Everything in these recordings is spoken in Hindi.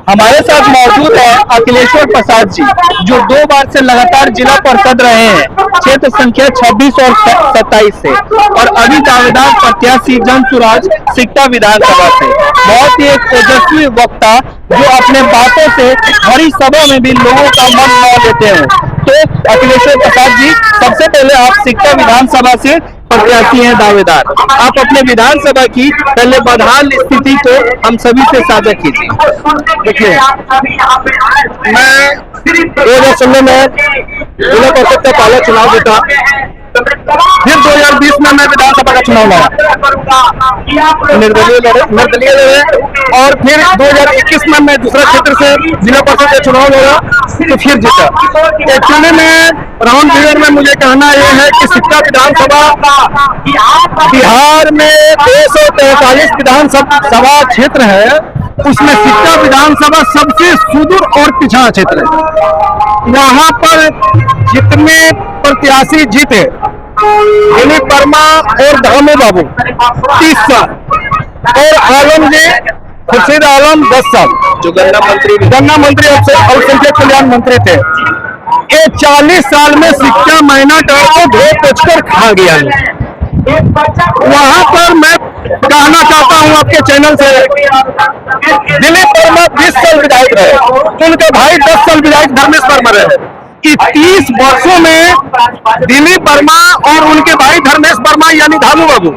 हमारे साथ मौजूद है अखिलेश्वर प्रसाद जी, जो 2 बार से लगातार जिला पार्षद रहे हैं, क्षेत्र संख्या 26 और 27 से, और अभी दावेदार प्रत्याशी जनसुराज सिकटा विधानसभा से। बहुत ही एक ओजस्वी वक्ता जो अपने बातों से भरी सभा में भी लोगों का मन मोह लेते हैं। तो अखिलेश्वर प्रसाद जी, सबसे पहले आप सिकटा विधानसभा से प्रत्याशी हैं, दावेदार, आप अपने विधानसभा की पहले बदहाल स्थिति को हम सभी से साझा कीजिए। देखिए, मैं 2016 में जिला परिषद का पहला चुनाव जीता, फिर 2020 में मैं विधानसभा का चुनाव लड़ा, निर्दलीय लड़े, और फिर 2021 में मैं दूसरा क्षेत्र से जिला परिषद का चुनाव लड़ा तो फिर जीता। एक्चुअली में राउंड फिगर में मुझे कहना यह है कि सिकटा विधानसभा बिहार में 243 विधानसभा क्षेत्र है, उसमें सिकटा विधानसभा सबसे सुदूर और पिछड़ा क्षेत्र है। वहां पर जितने प्रत्याशी जीते, दिलीप वर्मा और धामू बाबू 30 साल, और आलम जी खुर्शीद आलम 10 साल, जो गन्ना मंत्री अल्पसंख्यक कल्याण मंत्री थे। ये 40 साल में सिकटा माइनॉरिटी को ढेर पोछकर खा गया है। वहां पर मैं कहना चाहता हूं आपके चैनल से, दिलीप वर्मा 20 साल विधायक रहे, उनके भाई 10 साल विधायक धर्मेश वर्मा रहे। कि 30 वर्षों में दिलीप वर्मा और उनके भाई धर्मेश वर्मा यानी धामू बाबू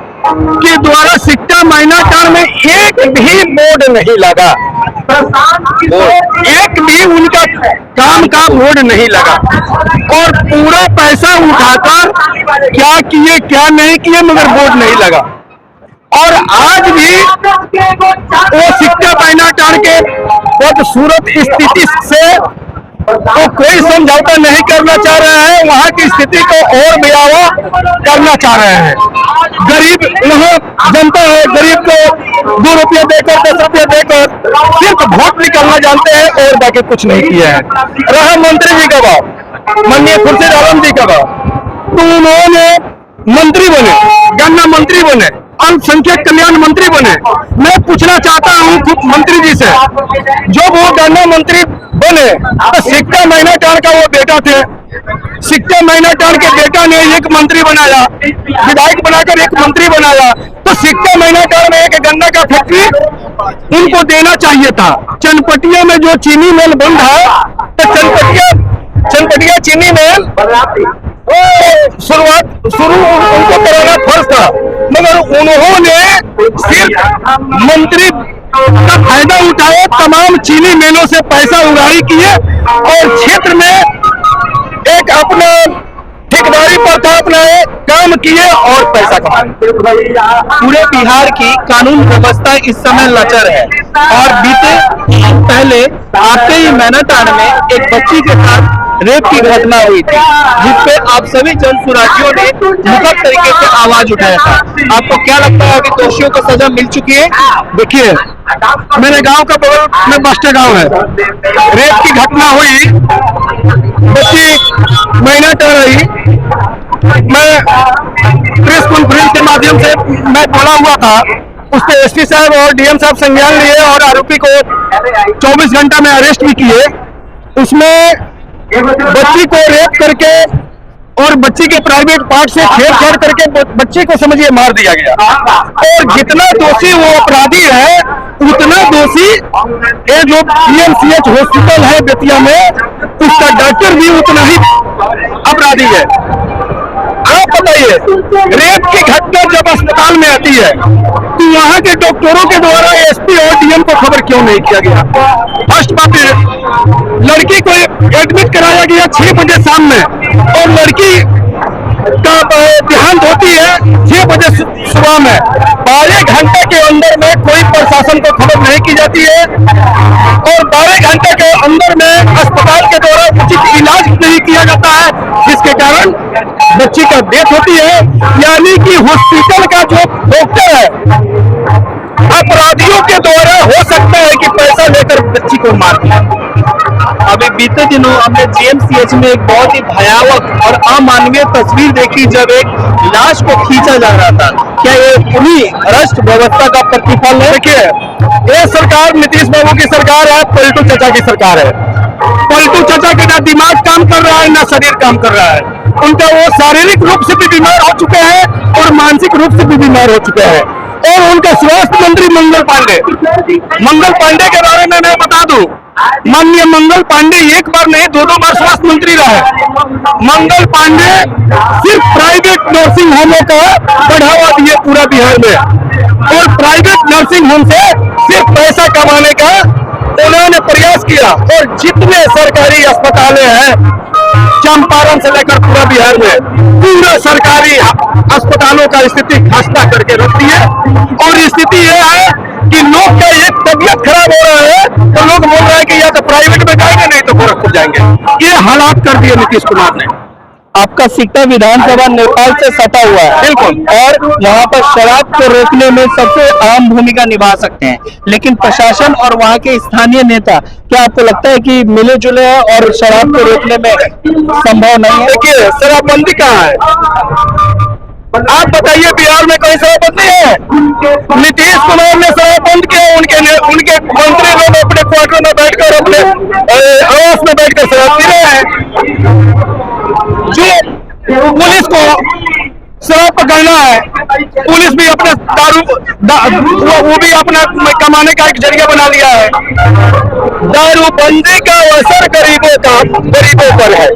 के द्वारा सिकटा माइनॉरिटी में एक भी बोर्ड नहीं लगा, एक भी उनका काम का बोर्ड नहीं लगा, और पूरा पैसा उठाकर क्या किए क्या नहीं किए, मगर बोर्ड नहीं लगा। और आज भी वो सिकटा माइनॉरिटी के बदसूरत स्थिति से तो कोई समझौता नहीं करना चाह रहे हैं, वहां की स्थिति को और भयावह करना चाह रहे हैं। गरीब वहां जनता है, गरीब को 2 रुपये देकर 10 रुपये देकर सिर्फ वोट निकालना जानते हैं और बाकी कुछ नहीं किया है। रहा मंत्री जी का बात, माननीय खुर्शीद आलम जी का बात, तो उन्होंने मंत्री बने, गन्ना मंत्री बने, अल्पसंख्यक कल्याण मंत्री बने। मैं पूछना चाहता हूं खुद मंत्री जी से, जब वो गन्ना मंत्री बने तो सिकटा माइनॉरिटी का वो बेटा थे, सिकटा माइनॉरिटी के बेटा ने एक मंत्री बनाया, विधायक बनाकर एक मंत्री बनाया, तो सिकटा माइनॉरिटी में एक गन्ना का फैक्ट्री उनको देना चाहिए था। चनपटिया में जो चीनी मिल बंद है, तो चनपटिया चीनी मिल शुरू उनको कराना फर्ज था, मगर उन्होंने सिर्फ मंत्री का फायदा उठाया, तमाम चीनी मिलों से पैसा उगाही किए और क्षेत्र में एक अपना ठेकेदारी प्रथा अपनाए, काम किए और पैसा कमाए। पूरे बिहार की कानून व्यवस्था इस समय लचर है, और बीते पहले आते ही मैनाटान में एक बच्ची के साथ रेप की घटना हुई थी, जिसपे आप सभी जनसुराजियों ने मुखर तरीके से आवाज उठाया था। आपको क्या लगता है कि दोषियों को सजा मिल चुकी है? देखिए, मेरे गांव का बगल में बस्टे गांव है, रेप की घटना हुई, बच्ची माइनॉरिटी रही। मैं प्रेस कॉन्फ्रेंस के माध्यम से मैं बोला हुआ था, उस पर एसपी साहब और डीएम साहब संज्ञान लिए और आरोपी को 24 घंटा में अरेस्ट भी किए। उसमें बच्ची को रेप करके और बच्ची के प्राइवेट पार्ट से छेड़छाड़ करके बच्ची को समझिए मार दिया गया, और जितना दोषी वो अपराधी है उतना दोषी ये जो पीएमसीएच हॉस्पिटल है बेतिया में, उसका डॉक्टर भी उतना ही अपराधी है। आप बताइए, रेप की घटना जब अस्पताल में आती है तो वहां के डॉक्टरों के द्वारा एसपी और डीएम को खबर क्यों नहीं किया गया? फर्स्ट बात है, लड़की को एडमिट कराया गया 6 बजे शाम में, और लड़की का देहांत होती है 6 बजे सुबह में। 12 घंटे के अंदर में कोई प्रशासन को खबर नहीं की जाती है, और 12 घंटे के अंदर में अस्पताल के द्वारा उचित इलाज नहीं किया जाता है, जिसके कारण बच्ची का डेथ होती है। यानी कि हॉस्पिटल का जो डॉक्टर है अपराधियों के द्वारा हो सकता है कि पैसा लेकर बच्ची को मार दिया। अभी बीते दिनों हमने जीएमसीएच में एक बहुत ही भयावह और अमानवीय तस्वीर देखी, जब एक लाश को खींचा जा रहा था। क्या ये पूरी भ्रष्ट व्यवस्था का प्रतिफल है? देखिए, ये सरकार नीतीश बाबू की सरकार है, पलटू चाचा की सरकार है। पलटू चाचा के ना दिमाग काम कर रहा है ना शरीर काम कर रहा है। उनका वो शारीरिक रूप से भी बीमार हो चुके हैं और मानसिक रूप से भी बीमार हो चुके हैं। और उनका स्वास्थ्य मंत्री मंगल पांडे के बारे में मैं बता दूं, माननीय मंगल पांडे एक बार नहीं 2 बार स्वास्थ्य मंत्री रहे। मंगल पांडे सिर्फ प्राइवेट नर्सिंग होमों का बढ़ावा दिए पूरा बिहार में, और प्राइवेट नर्सिंग होम से सिर्फ पैसा कमाने का उन्होंने प्रयास किया। और जितने सरकारी अस्पताल हैं चंपारण से लेकर पूरा बिहार में, पूरा सरकारी अस्पतालों का स्थिति खस्ता करके रखती है। और स्थिति यह है कि लोग का एक तबियत खराब हो रहा है तो लोग बोल रहे हैं कि या तो प्राइवेट में जाएंगे नहीं तो गोरखपुर जाएंगे। ये हालात कर दिए नीतीश कुमार ने। आपका सिकटा विधानसभा नेपाल से सटा हुआ है, बिल्कुल, और वहाँ पर शराब को रोकने में सबसे अहम भूमिका निभा सकते हैं, लेकिन प्रशासन और वहाँ के स्थानीय नेता, क्या आपको लगता है कि मिले जुले हैं और शराब को रोकने में संभव नहीं है? देखिए, शराबबंदी कहाँ है? आप बताइए, बिहार में कोई शराबबंदी है? नीतीश कुमार ने शराब बंद किया। उनके मंत्री लोग अपने क्वार्टर में बैठकर, अपने आवास में बैठकर शराब पी रहे हैं। जो पुलिस को शराब पकड़ना है, पुलिस भी अपने वो भी अपना कमाने का एक जरिया बना लिया है। दारूबंदी का असर गरीबों पर है।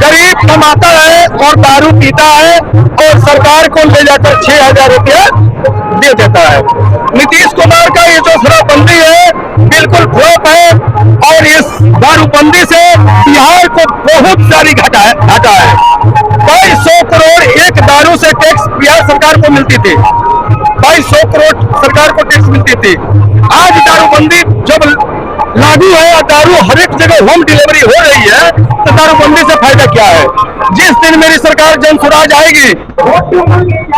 गरीब कमाता है और दारू पीता है और सरकार को ले जाकर 6,000 रुपया दे देता है। नीतीश कुमार का ये जो शराबबंदी है बिल्कुल फ्लॉप है, और इस दारूबंदी से बिहार को बहुत सारी घाटा है। 2200 करोड़ एक दारू से टैक्स बिहार सरकार को मिलती थी। 2200 करोड़ सरकार को टैक्स मिलती थी। आज दारूबंदी जब लागू है और दारू हर एक जगह होम डिलीवरी हो रही है, तो दारूबंदी से फायदा क्या है? जिस दिन मेरी सरकार जन स्वराज आएगी,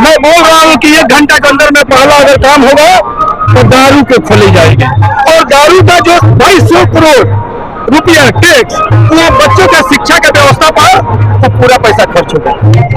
मैं बोल रहा हूं कि 1 घंटा के अंदर में पहला अगर काम होगा तो दारू को खोली जाएगी। और दारू का जो 2200 करोड़ रुपया टैक्स, वो बच्चों के शिक्षा के व्यवस्था पर तो पूरा पैसा खर्च होगा।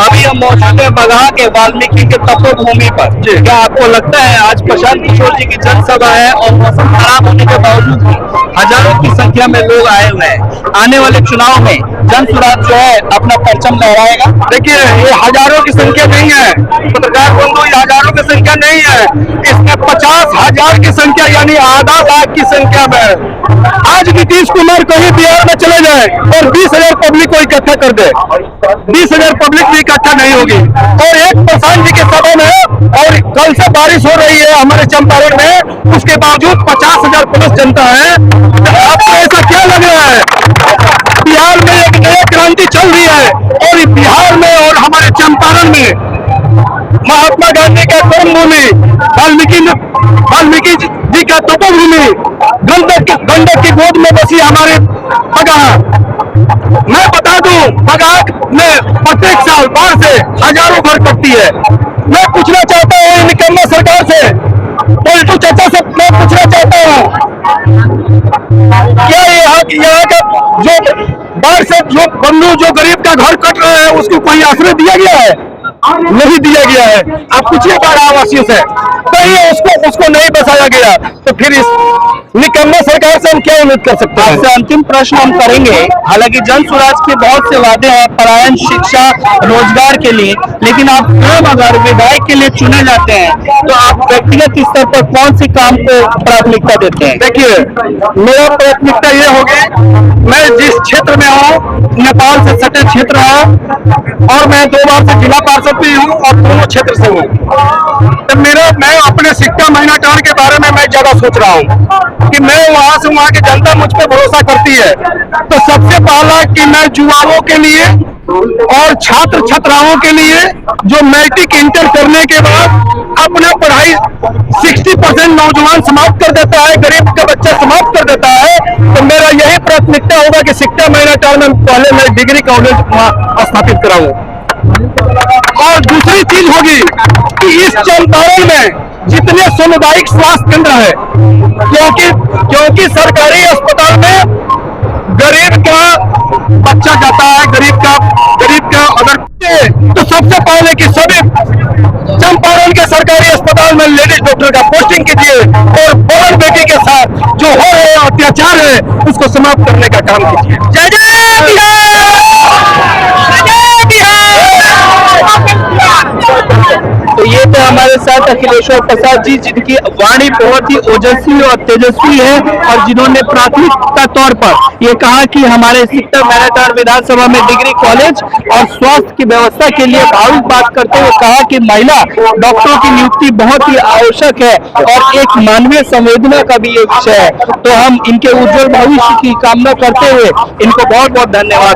अभी हम मौजूद है बगहा के वाल्मीकि के तपोभूमि पर। क्या आपको लगता है आज प्रशांत किशोर जी की जनसभा है और मौसम खराब होने के बावजूद भी हजारों की संख्या में लोग आए हुए हैं, आने वाले चुनाव में जन स्वराज जो है अपना परचम लहराएगा? देखिए, ये हजारों की संख्या नहीं है पत्रकार बंधु, ये हजारों की संख्या नहीं है, इसमें 50,000 की संख्या यानी आधा लाख की संख्या में। आज नीतीश कुमार कहीं बिहार में चले जाए और 20,000 पब्लिक को इकट्ठा कर दे, 20,000 पब्लिक भी इकट्ठा नहीं होगी। और एक प्रशांत जी के सभा में, और कल से बारिश हो रही है हमारे चंपारण में, उसके बावजूद 50,000 प्लस जनता है। आपको ऐसा क्या लग रहा है? बिहार में एक नई क्रांति चल रही है, और बिहार में और हमारे चंपारण में महात्मा गांधी का कर्मभूमि, वाल्मीकि जी का तपोभूमि, गंडक की गोद में बसी हमारे बगहा। मैं बता दूं, बगहा में प्रत्येक साल बाढ़ से हजारों घर कटती है। मैं पूछना चाहता हूँ निकम्मा सरकार से, पलटू चाचा से मैं पूछना चाहता हूँ, क्या यहाँ का जो बाढ़ से जो बंधु, जो गरीब का घर कट रहा है, उसको कोई आश्रय दिया गया है? नहीं दिया गया है। आप पूछिए बाढ़ आवासियों से, कहीं उसको नहीं बसाया गया, तो फिर इस निकम्मा सरकार से हम क्या उम्मीद कर सकते हैं? आपसे अंतिम प्रश्न हम करेंगे। हालांकि जन स्वराज के बहुत से वादे हैं पलायन, शिक्षा, रोजगार के लिए, लेकिन आप स्वयं अगर विधायक के लिए चुने जाते हैं तो आप व्यक्तिगत स्तर पर कौन सी काम को प्राथमिकता देते हैं? देखिए, मेरा प्राथमिकता ये होगी, मैं जिस क्षेत्र में हूँ, नेपाल से सटे क्षेत्र है, और मैं 2 बार से जिला पार्षद भी हूँ और दोनों क्षेत्र से हूँ। तो मैं अपने सिक्का महीना टाण के बारे में मैं ज्यादा सोच रहा हूँ कि मैं वहाँ से, वहाँ की जनता मुझ पर भरोसा करती है। तो सबसे पहला कि मैं युवाओं के लिए और छात्र छात्राओं के लिए जो मैट्रिक इंटर करने के बाद अपना पढ़ाई 60% नौजवान समाप्त कर देता है, गरीब का बच्चा समाप्त कर देता है, तो मेरा यही प्राथमिकता होगा कि सिक्का महीना टाइम में पहले मैं डिग्री कॉलेज स्थापित कराऊं। और दूसरी चीज होगी कि इस चंपारण में जितने सामुदायिक स्वास्थ्य केंद्र है, क्योंकि सरकारी अस्पताल में गरीब का बच्चा जाता है, गरीब का अगर तो सबसे पहले कि सभी चंपारण के हॉस्पिटल में लेडीज डॉक्टर का पोस्टिंग कीजिए और बहन बेटी के साथ जो हो रहे अत्याचार है उसको समाप्त करने का काम कीजिए। जय जय बिहार, जय बिहार। तो ये तो हमारे साथ अखिलेश्वर प्रसाद जी, जिनकी वाणी बहुत ही ओजस्वी और तेजस्वी है और जिन्होंने प्राथमिकता तौर पर ये कहा कि हमारे सिक्टर मैराथन विधानसभा में डिग्री कॉलेज और स्वास्थ्य की व्यवस्था के लिए भावुक बात करते हुए कहा कि महिला डॉक्टरों की नियुक्ति बहुत ही आवश्यक है और एक मानवीय संवेदना का भी ये विषय है। तो हम इनके उज्जवल भविष्य की कामना करते हुए इनको बहुत बहुत धन्यवाद।